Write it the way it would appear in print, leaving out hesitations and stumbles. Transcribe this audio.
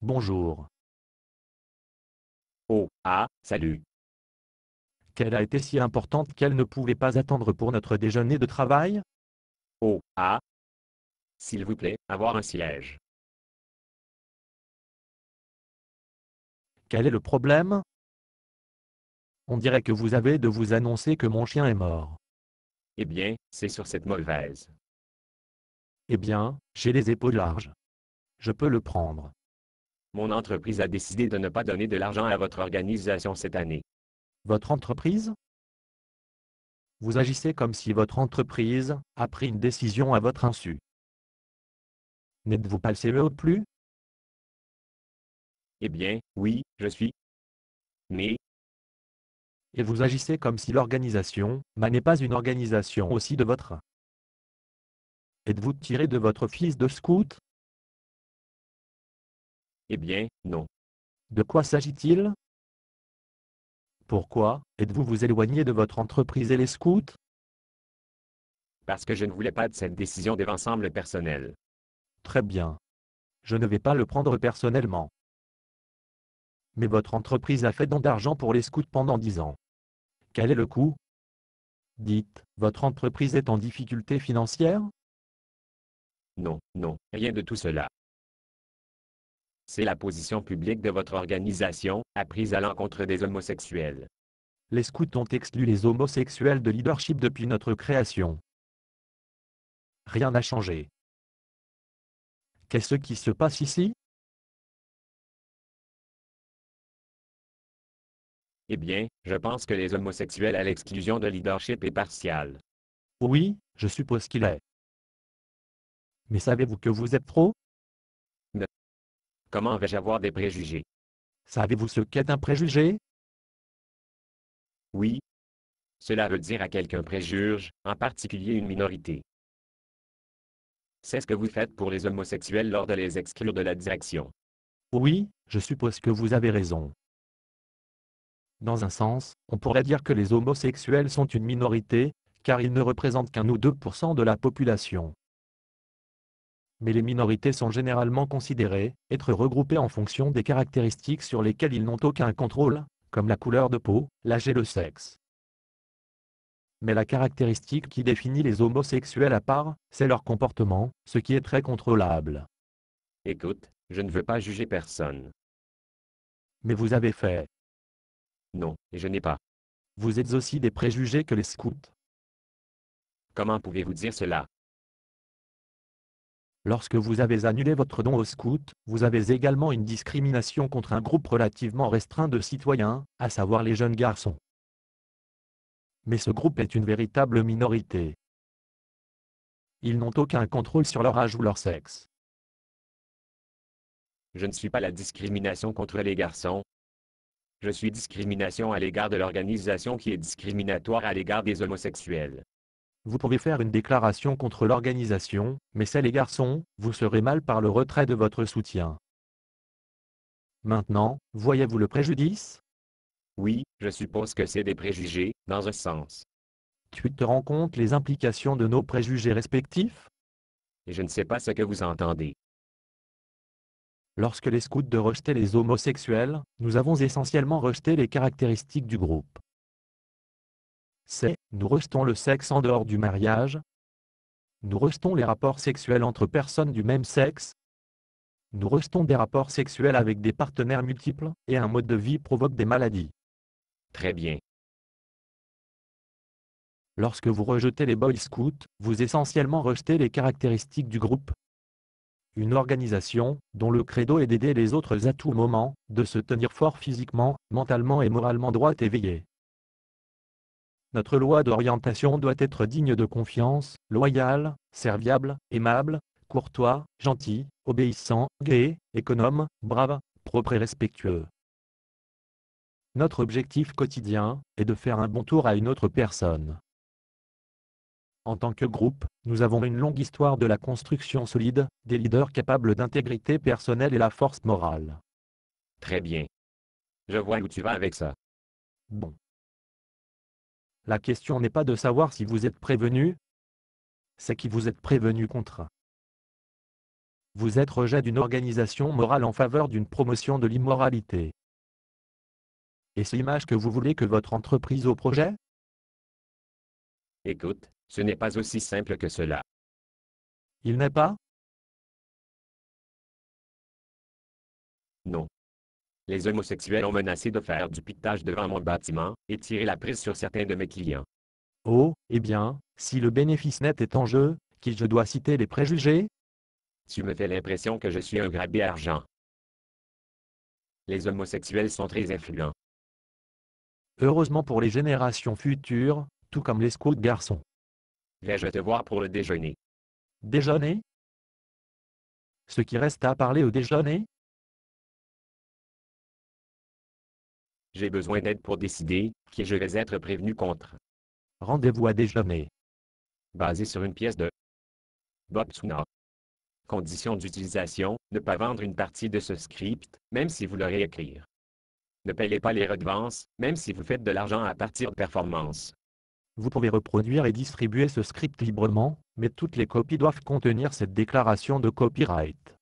Bonjour. Oh, ah, salut. Quelle a été si importante qu'elle ne pouvait pas attendre pour notre déjeuner de travail? Oh, ah, s'il vous plaît, avoir un siège. Quel est le problème? On dirait que vous avez de vous annoncer que mon chien est mort. Eh bien, c'est sur cette mauvaise. Eh bien, j'ai les épaules larges. Je peux le prendre. Mon entreprise a décidé de ne pas donner de l'argent à votre organisation cette année. Votre entreprise? Vous agissez comme si votre entreprise a pris une décision à votre insu. N'êtes-vous pas le CEO plus? Eh bien, oui, je suis. Mais, Et vous agissez comme si l'organisation n'est pas une organisation aussi de votre. Êtes-vous tiré de votre fils de scout? eh bien, non. De quoi s'agit-il? Pourquoi êtes-vous vous éloigné de votre entreprise et les scouts? Parce que je ne voulais pas de cette décision d'ensemble personnel. Très bien. Je ne vais pas le prendre personnellement. Mais votre entreprise a fait don d'argent pour les scouts pendant 10 ans. Quel est le coût? Dites, votre entreprise est en difficulté financière? Non, non, rien de tout cela. C'est la position publique de votre organisation, apprise à l'encontre des homosexuels. Les scouts ont exclu les homosexuels de leadership depuis notre création. Rien n'a changé. Qu'est-ce qui se passe ici? Eh bien, je pense que les homosexuels à l'exclusion de leadership est partiale. Oui, je suppose qu'il est. Mais savez-vous que vous êtes trop? Comment vais-je avoir des préjugés? Savez-vous ce qu'est un préjugé? Oui, cela veut dire à quelqu'un préjurge, en particulier une minorité. C'est ce que vous faites pour les homosexuels lors de les exclure de la direction. Oui, je suppose que vous avez raison. Dans un sens, on pourrait dire que les homosexuels sont une minorité, car ils ne représentent qu'1 ou 2% de la population. Mais les minorités sont généralement considérées être regroupées en fonction des caractéristiques sur lesquelles ils n'ont aucun contrôle, comme la couleur de peau, l'âge et le sexe. Mais la caractéristique qui définit les homosexuels à part, c'est leur comportement, ce qui est très contrôlable. Écoute, je ne veux pas juger personne. Mais vous avez fait. Non, je n'ai pas. Vous êtes aussi des préjugés que les scouts. Comment pouvez-vous dire cela? Lorsque vous avez annulé votre don aux scouts, vous avez également une discrimination contre un groupe relativement restreint de citoyens, à savoir les jeunes garçons. Mais ce groupe est une véritable minorité. Ils n'ont aucun contrôle sur leur âge ou leur sexe. Je ne suis pas la discrimination contre les garçons. Je suis discrimination à l'égard de l'organisation qui est discriminatoire à l'égard des homosexuels. Vous pouvez faire une déclaration contre l'organisation, mais c'est les garçons, vous serez mal par le retrait de votre soutien. Maintenant, voyez-vous le préjudice? Oui, je suppose que c'est des préjugés, dans un sens. Tu te rends compte les implications de nos préjugés respectifs? Et je ne sais pas ce que vous entendez. Lorsque les scouts de rejeter les homosexuels, nous avons essentiellement rejeté les caractéristiques du groupe. Nous rejetons le sexe en dehors du mariage. Nous rejetons les rapports sexuels entre personnes du même sexe. Nous rejetons des rapports sexuels avec des partenaires multiples, et un mode de vie provoque des maladies. Très bien. Lorsque vous rejetez les Boy Scouts, vous essentiellement rejetez les caractéristiques du groupe. Une organisation, dont le credo est d'aider les autres à tout moment, de se tenir fort physiquement, mentalement et moralement droite et éveillée. Notre loi d'orientation doit être digne de confiance, loyale, serviable, aimable, courtois, gentil, obéissant, gai, économe, brave, propre et respectueux. Notre objectif quotidien est de faire un bon tour à une autre personne. En tant que groupe, nous avons une longue histoire de la construction solide, des leaders capables d'intégrité personnelle et la force morale. Très bien. Je vois où tu vas avec ça. Bon. La question n'est pas de savoir si vous êtes prévenu, c'est qui vous êtes prévenu contre. Vous êtes rejet d'une organisation morale en faveur d'une promotion de l'immoralité. Est-ce l'image que vous voulez que votre entreprise au projet? Écoute, ce n'est pas aussi simple que cela. Il n'est pas? Non. Les homosexuels ont menacé de faire du piquetage devant mon bâtiment et tirer la prise sur certains de mes clients. Oh, eh bien, si le bénéfice net est en jeu, qui je dois citer les préjugés? Tu me fais l'impression que je suis un grabé à argent. Les homosexuels sont très influents. Heureusement pour les générations futures, tout comme les scouts garçons. Vais-je te voir pour le déjeuner? Déjeuner? Ce qui reste à parler au déjeuner? J'ai besoin d'aide pour décider qui je vais être prévenu contre. Rendez-vous à déjeuner. Basé sur une pièce de Bob Tsuna. Conditions d'utilisation, ne pas vendre une partie de ce script, même si vous le réécrire. Ne payez pas les redevances, même si vous faites de l'argent à partir de performances. Vous pouvez reproduire et distribuer ce script librement, mais toutes les copies doivent contenir cette déclaration de copyright.